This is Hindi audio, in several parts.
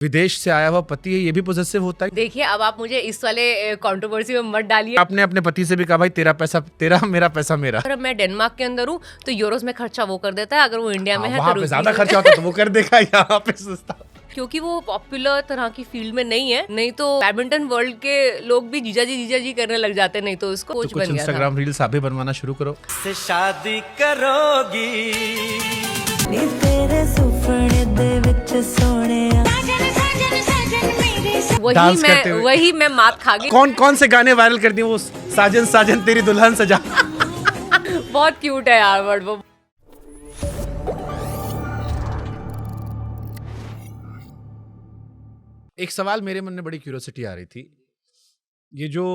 विदेश से आया हुआ पति है, ये भी पॉजेसिव होता है। देखिए, अब आप मुझे इस वाले कंट्रोवर्सी में मत डालिए। आपने अपने पति से भी कहा भाई तेरा पैसा तेरा, मेरा पैसा मेरा। अगर मैं डेनमार्क के अंदर हूँ तो यूरोस में खर्चा वो कर देता है, अगर वो इंडिया में है वहाँ तो पे ज्यादा खर्चा होता है तो वो कर देगा, यहाँ पे सस्ता। क्योंकि वो पॉपुलर तरह की फील्ड में नहीं है, नहीं तो बैडमिंटन वर्ल्ड के लोग भी जीजा जी करने लग जाते, नहीं तो उसको कोच कुछ बन गया था। इंस्टाग्राम रील्स आप भी बनवाना शुरू करो। से शादी करोगी नी तेरे सुपने दे विच सोहणिया डांस करते हुए। वही मैं मात खा गई। कौन कौन से गाने वायरल कर दिए वो, साजन साजन तेरी दुल्हन सजा। बहुत क्यूट है यार वर्ड वो। एक सवाल मेरे मन में बड़ी क्यूरियोसिटी आ रही थी, ये जो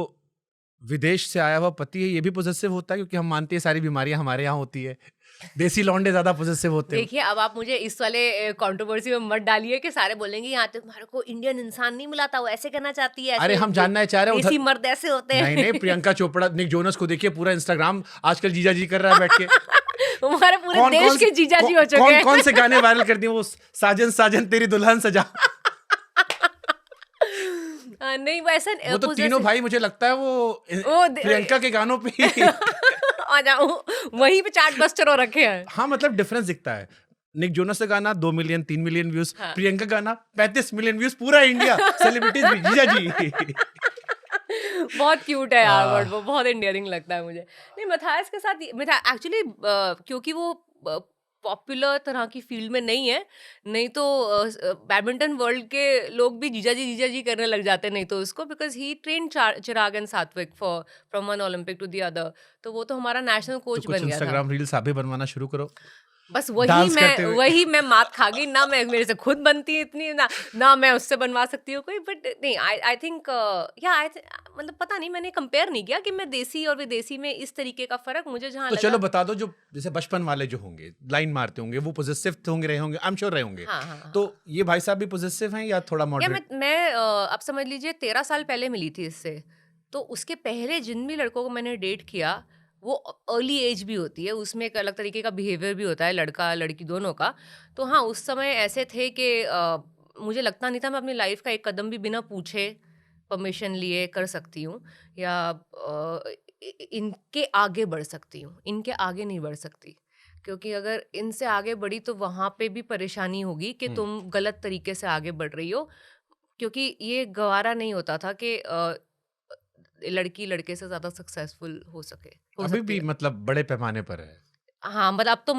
विदेश से आया हुआ पति है ये भी पॉजेसिव होता है? क्योंकि हम मानते हैं सारी बीमारियां हमारे यहाँ होती है, देसी लौंडे ज्यादा पॉजेसिव होते हैं। देखिए, अब आप मुझे इस वाले कंट्रोवर्सी में मत डालिए कि सारे बोलेंगे यहाँ तो तुम्हारे को इंडियन इंसान नहीं मिला था, वो ऐसे करना चाहती है। अरे हम जानना चाह रहे हैं देसी मर्द ऐसे होते हैं। नहीं नहीं, प्रियंका चोपड़ा, निक जोनस को देखिए, पूरा इंस्टाग्राम आजकल जीजा जी कर रहा है बैठ के। हमारे पूरे देश के जीजा जी हो चुके हैं। कौन से गाने वायरल कर दिए वो, साजन साजन तेरी दुल्हन सजा। नहीं वो ऐसा वो तो तीनों भाई मुझे लगता है वो प्रियंका के गानों पे आ जाऊं वहीं पे चार्ट बस्टर हो रखे हैं। हाँ मतलब डिफरेंस दिखता है। निक जोनस का गाना 2 मिलियन 3 मिलियन व्यूज, हाँ। प्रियंका गाना 35 मिलियन व्यूज, पूरा इंडिया सेलिब्रिटीज भी जीजा जी। बहुत क्यूट है यार वर्ड वो, बहुत इंडियरिंग लगता है मुझे। नहीं, मैथायस के साथ एक्चुअली क्योंकि वो पॉपुलर तरह की फील्ड में नहीं है, नहीं तो बैडमिंटन वर्ल्ड के लोग भी जीजा जी करने लग जाते, नहीं तो उसको because he train Chirag and Satwik from one Olympic to the other, तो वो तो हमारा नेशनल कोच तो कुछ बन गया था। इंस्टाग्राम रील्स आप भी बनवाना शुरू करो। बस डांस करते हुए। वही मैं मात खा गई ना, मैं मेरे से खुद बनती इतनी ना मैं उससे बनवा सकती हूँ कोई। बट नहीं, आई थिंक मतलब पता नहीं, मैंने कंपेयर नहीं किया कि मैं देसी और विदेशी में इस तरीके का फर्क मुझे जहाँ तो लगा। चलो बता दो, जो जैसे बचपन वाले जो होंगे लाइन मारते होंगे वो पॉजिटिव होंगे, रहे होंगे, आई एम श्योर रहे होंगे। हाँ। तो ये भाई साहब भी पॉजिटिव हैं या थोड़ा या मॉडरेट? मैं अब समझ लीजिए 13 साल पहले मिली थी इससे, तो उसके पहले जिन भी लड़कों को मैंने डेट किया वो अर्ली एज भी होती है, उसमें एक अलग तरीके का बिहेवियर भी होता है लड़का लड़की दोनों का। तो हाँ, उस समय ऐसे थे कि मुझे लगता नहीं था मैं अपनी लाइफ का एक कदम भी बिना पूछे परमिशन लिए कर सकती हूँ या इनके आगे बढ़ सकती हूँ। इनके आगे नहीं बढ़ सकती, क्योंकि अगर इनसे आगे बढ़ी तो वहाँ पे भी परेशानी होगी कि तुम गलत तरीके से आगे बढ़ रही हो, क्योंकि ये गवारा नहीं होता था कि लड़की लड़के से ज्यादा सक्सेसफुल हो अभी सकती भी है। मतलब बड़े पैमाने पर है। हाँ, मतलब अब तो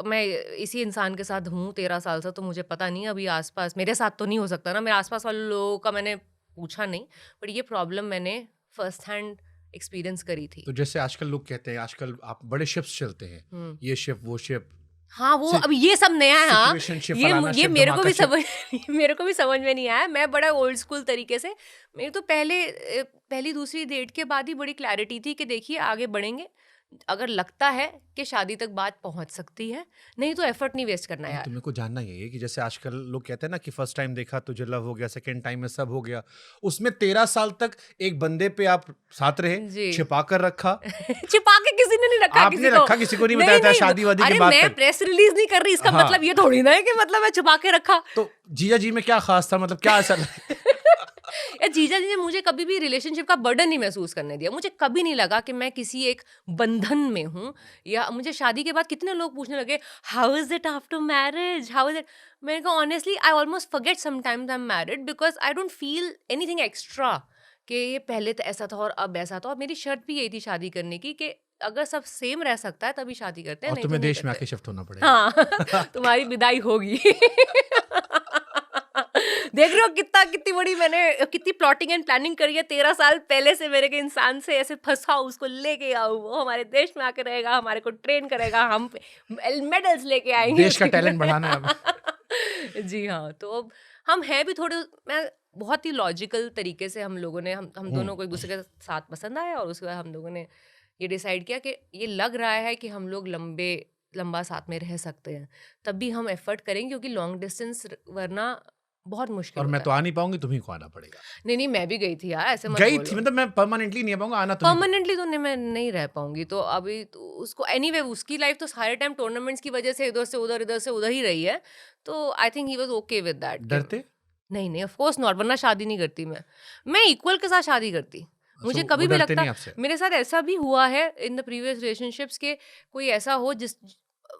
मैं इसी इंसान के साथ हूँ 13 साल से, तो मुझे पता नहीं अभी आसपास मेरे साथ तो नहीं हो सकता ना, मेरे आसपास वाले लोगों का मैंने पूछा नहीं, बट ये प्रॉब्लम मैंने फर्स्ट हैंड एक्सपीरियंस करी थी। तो जैसे आजकल लोग कहते हैं, आजकल आप बड़े शिप्स चलते हैं, ये शिप वो शिप। हाँ, वो अब ये सब नया है। हाँ, Situationship, ये फलाना ये ship, मेरे को भी धमाका समझ मेरे को भी समझ में नहीं आया। मैं बड़ा ओल्ड स्कूल तरीके से, मेरी तो पहली दूसरी डेट के बाद ही बड़ी क्लैरिटी थी कि देखिए आगे बढ़ेंगे, अगर लगता है कि शादी तक बात पहुंच सकती है, नहीं तो एफर्ट नहीं वेस्ट करना यार। तुम्हें को जानना ये है कि जैसे आजकल लोग कहते हैं ना कि फर्स्ट टाइम देखा तुझे लव हो गया, सेकंड टाइम में सब हो गया, उसमें 13 साल तक एक बंदे पे आप साथ रहे, जी। छिपा कर रखा। छिपा के किसी ने नहीं रखा। आपने रखा, किसी को नहीं बताया था शादी वादी के अरे बाद मैं तक। प्रेस रिलीज नहीं कर रही, इसका हाँ। मतलब ये थोड़ी ना है कि मतलब मैं छुपा के रखा। तो जीजा जी में क्या खास था, मतलब क्या असर? या जीजा जी ने मुझे कभी भी रिलेशनशिप का बर्डन नहीं महसूस करने दिया। मुझे कभी नहीं लगा कि मैं किसी एक बंधन में हूँ, या मुझे शादी के बाद कितने लोग पूछने लगे how is it after marriage, how is it. मैंने कहा honestly I almost forget sometimes I am married because I don't feel anything extra कि ये पहले तो ऐसा था और अब ऐसा था। और मेरी शर्त भी यही थी शादी करने की कि अगर सब सेम रह सकता है तभी शादी करते हैं, और नहीं तुम्हें तो नहीं देश में करते। आके शिफ्ट होना पड़ेगा। हाँ तुम्हारी विदाई होगी। देख रहे हो कितनी बड़ी मैंने कितनी प्लॉटिंग एंड प्लानिंग करी है। 13 साल पहले से मेरे के इंसान से ऐसे फंसाओ, उसको लेके आओ, वो हमारे देश में आके रहेगा, हमारे को ट्रेन करेगा, हम मेडल्स लेके आएंगे, देश का टैलेंट बढ़ाना है अब। जी हाँ। तो अब हम हैं भी थोड़े, मैं बहुत ही लॉजिकल तरीके से हम लोगों ने हम दोनों को एक दूसरे के साथ पसंद आया, और उसके बाद हम लोगों ने ये डिसाइड किया कि ये लग रहा है कि हम लोग लंबा साथ में रह सकते हैं, तब भी हम एफर्ट करेंगे, क्योंकि लॉन्ग डिस्टेंस वरना बहुत मुश्किल और मैं होता तो आ नहीं पाऊंगी, तुम्ही को आना पड़ेगा। नहीं मैं भी गई थी यार, ऐसे मत गई बोलो। थी मतलब मैं परमानेंटली नहीं आ पाऊंगा, आना तुम्ही को। परमानेंटली तो मैं नहीं रह पाऊंगी, तो अभी तो उसको एनीवे उसकी लाइफ तो सारे टाइम टूर्नामेंट्स की वजह से इधर से उधर ही रही है, तो I think he was okay with that. डरते नहीं ऑफ कोर्स नॉट, वरना शादी नहीं करती मैं इक्वल के साथ शादी करती। मुझे So, कभी वो भी डरते लगता नहीं आपसे? मेरे साथ ऐसा भी हुआ है इन द प्रीवियस रिलेशनशिप्स के कोई ऐसा हो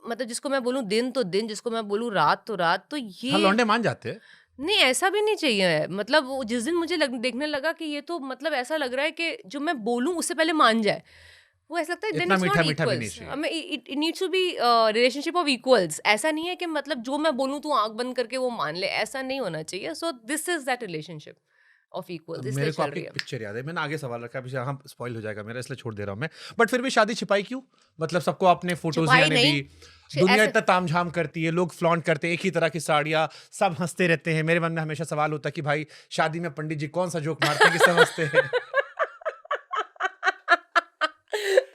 मतलब जिसको मैं बोलूं दिन तो दिन, जिसको मैं बोलूं रात तो रात, तो ये हाँ, लौंडे मान जाते हैं। नहीं ऐसा भी नहीं चाहिए। मतलब वो जिस दिन मुझे देखने लगा कि ये तो मतलब ऐसा लग रहा है कि जो मैं बोलूं उससे पहले मान जाए, वो ऐसा लगता है इतना then it's not मीठा भी नहीं equals. चाहिए। हमें it needs to be relationship of equals. ऐसा नहीं है कि मतलब जो मैं बोलूं तू आंख बंद करके वो मान ले, ऐसा नहीं होना चाहिए। So this is that relationship of equals, इसलिए मेरे को चल आपकी रही है। पिक्चर याद है, मैंने आगे सवाल रखा, अभी हाँ स्पॉइल हो जाएगा मेरा, इसलिए छोड़ दे रहा हूँ मैं। बट फिर भी शादी छिपाई क्यों? मतलब सबको आपने फोटोज छिपाई आने नहीं। दी, दुनिया ऐसे- इतना तामझाम करती है, लोग फ्लॉन्ट करते हैं एक ही तरह की साड़ियाँ, सब हंसते रहते हैं। मेरे मन में हमेशा सवाल होता है कि भाई शादी में पंडित जी कौन सा जोक मारते हैं कि सब हंसते हैं?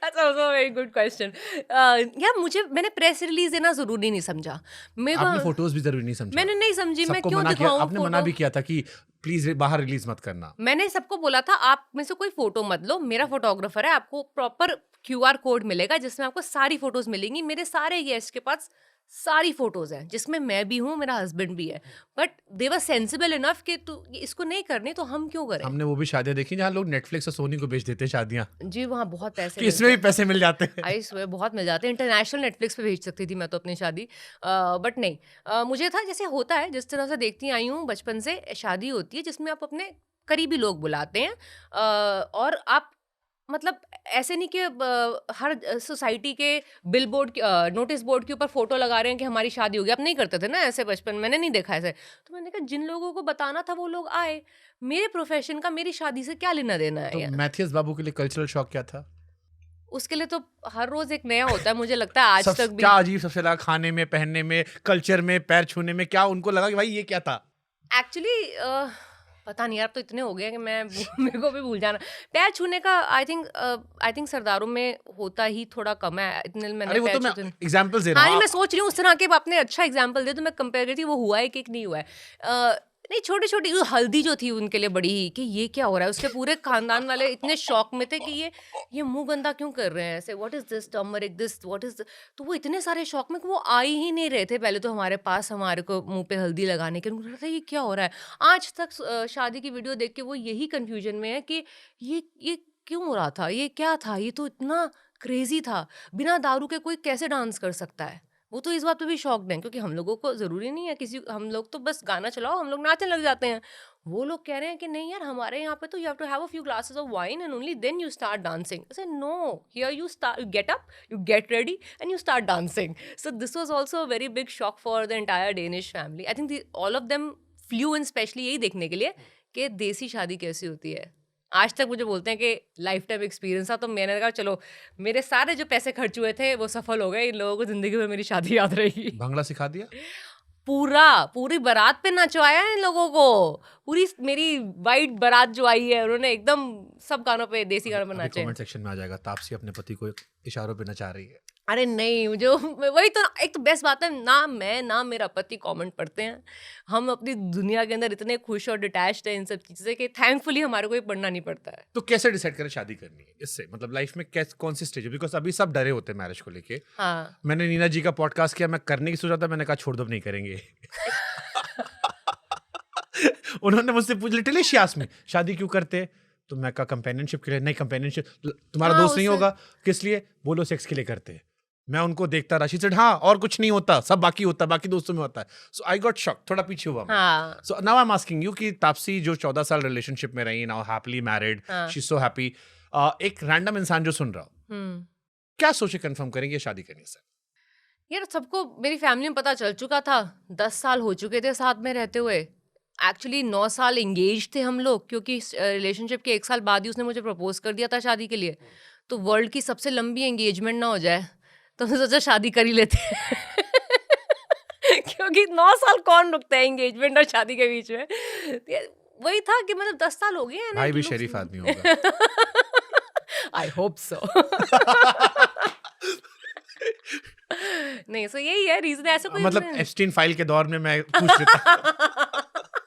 That's also a very good question. यार मैंने प्रेस रिलीज देना जरूरी नहीं समझा। आपने फोटोज भी जरूरी नहीं समझा? मैंने नहीं समझी, मैं सबको क्यों मना किया, दिखाऊं आपने मना फोटो? भी किया था कि प्लीज बाहर रिलीज मत करना। मैंने सबको बोला था आप में से कोई फोटो मत लो, मेरा फोटोग्राफर है, आपको प्रॉपर QR कोड मिलेगा जिसमें आपको सारी फोटोज मिलेंगी। मेरे सारे गेस्ट के पास सारी फोटोज हैं, जिसमें मैं भी हूँ, मेरा हस्बैंड भी है। But they were sensible enough कि तू इसको नहीं करनी तो हम क्यों करें। हमने वो भी शादियां देखी जहाँ लोग नेटफ्लिक्स और सोनी को बेच देते हैं शादियां, जी वहाँ बहुत पैसे कि इसमें भी पैसे मिल जाते हैं। आई स्वेयर बहुत मिल जाते हैं। इंटरनेशनल नेटफ्लिक्स पे भेज सकती थी मैं तो अपनी शादी, बट नहीं। मुझे था जैसे होता है, जिस तरह से देखती आई हूँ बचपन से, शादी होती है जिसमें आप अपने करीबी लोग बुलाते हैं, और आप मतलब ऐसे नहीं कि हर सोसाइटी के बिल बोर्ड नोटिस बोर्ड के ऊपर फोटो लगा रहे हैं कि हमारी शादी हो गई। अब नहीं करते थे ना ऐसे बचपन, मैंने नहीं देखा ऐसे। तो मैंने कहा जिन लोगों को बताना था वो लोग आए, मेरे प्रोफेशन का मेरी शादी से क्या लेना देना है तो यार? मैथियस बाबू के लिए कल्चरल शॉक क्या था? उसके लिए तो हर रोज एक नया होता है, मुझे लगता है आज तक भी। क्या अजीब सबसे लगा? खाने में, पहनने में, कल्चर में, पैर छूने में, क्या उनको लगा कि भाई ये क्या था? एक्चुअली पता नहीं यार, तो इतने हो गए कि मैं मेरे को भी भूल जाना। पैर छूने का आई थिंक सरदारों में होता ही थोड़ा कम है, इतने मैंने अरे वो पैर तो मैं छूते नहीं। एग्जांपल्स दे रहा हाँ नहीं, हूँ। मैं सोच रही हूँ उस तरह के आपने अच्छा एग्जाम्पल दे तो मैं कंपेयर करती वो हुआ है कि नहीं हुआ है। नहीं छोटी छोटी हल्दी जो थी उनके लिए बड़ी ही कि ये क्या हो रहा है। उसके पूरे खानदान वाले इतने शौक में थे कि ये मुंह गंदा क्यों कर रहे हैं ऐसे, what is this turmeric this what is. तो वो इतने सारे शौक में कि वो आ ही नहीं रहे थे पहले तो हमारे पास, हमारे को मुंह पे हल्दी लगाने के। उनको लगता है ये क्या हो रहा है। आज तक शादी की वीडियो देख के वो यही कंफ्यूजन में है कि ये क्यों हो रहा था, ये क्या था, ये तो इतना क्रेजी था। बिना दारू के कोई कैसे डांस कर सकता है। वो तो इस बात पे भी शॉक्ड हैं क्योंकि हम लोगों को ज़रूरी नहीं है किसी, हम लोग तो बस गाना चलाओ हम लोग नाचने लग जाते हैं। वो लोग कह रहे हैं कि नहीं यार हमारे यहाँ पे तो you have to have a few glasses of wine and only then you start dancing. I said no, here you start, you get up, you get ready and you start dancing. So this was also a very big shock for the entire Danish family. I think all of them flew in specially यही देखने के लिए कि देसी शादी कैसी होती है। आज तक मुझे बोलते हैं कि लाइफ टाइम एक्सपीरियंस था। तो मैंने कहा चलो मेरे सारे जो पैसे खर्च हुए थे वो सफल हो गए, इन लोगों को जिंदगी में मेरी शादी याद रहेगी। भंगड़ा सिखा दिया? पूरी बारात पे नचवाया है इन लोगों को। पूरी मेरी वाइट बारात जो आई है उन्होंने एकदम सब गानों पे, देसी गानों पे नाचे। कमेंट सेक्शन में आ जाएगा तापसी अपने पति को इशारों पे नचा रही है। अरे नहीं, जो वही तो एक तो बेस्ट बात है ना, मैं ना मेरा पति कमेंट पढ़ते हैं। हम अपनी दुनिया के अंदर इतने खुश और डिटैच्ड हैं इन सब चीज़ से कि थैंकफुली हमारे को ये पढ़ना नहीं पड़ता है। तो कैसे डिसाइड करें शादी करनी है? इससे मतलब लाइफ में कौन सी स्टेज है? बिकॉज अभी सब डरे होते हैं मैरिज को लेके। हाँ मैंने नीना जी का पॉडकास्ट किया, मैं करने की सोचा था, मैंने कहा छोड़ दो, अब नहीं करेंगे। उन्होंने मुझसे पूछ लिटरली शियास में शादी क्यों करते, तो मैं कहा कंपेनियनशिप के लिए। नहीं कंपेनियनशिप तुम्हारा हाँ, दोस्त नहीं होगा, किस लिए? बोलो सेक्स के लिए करते हैं। मैं उनको देखता रहा, शी सेड हाँ और कुछ नहीं होता, सब बाकी होता, बाकी दोस्तों में होता है। सो आई गॉट शॉक, थोड़ा पीछे हुआ मैं। हाँ so now I am asking you कि तापसी जो 14 साल रिलेशनशिप में रही, नाउ हैप्पीली मैरिड, हाँ। शी इज सो हैप्पी, एक रैंडम इंसान जो सुन रहा हो, क्या सोचे कंफर्म करेंगे शादी करने से? यार सबको मेरी फैमिली में पता चल चुका था, 10 साल हो चुके थे साथ में रहते हुए। एक्चुअली 9 साल एंगेज थे हम लोग, क्योंकि रिलेशनशिप के 1 साल बाद ही उसने मुझे प्रपोज कर दिया था शादी के लिए। तो वर्ल्ड की सबसे लंबी एंगेजमेंट ना हो जाए तो मैं सोचा शादी कर ही लेते हैं। क्योंकि 9 साल कौन रुकता है एंगेजमेंट और शादी के बीच में। वही था कि मतलब 10 साल हो गए हैं ना। भाई भी शरीफ आदमी होगा। I hope so. नहीं सो यही है रीजन, ऐसा कोई मतलब reason- एप्स्टीन फाइल के दौर में मैं पूछ लेता।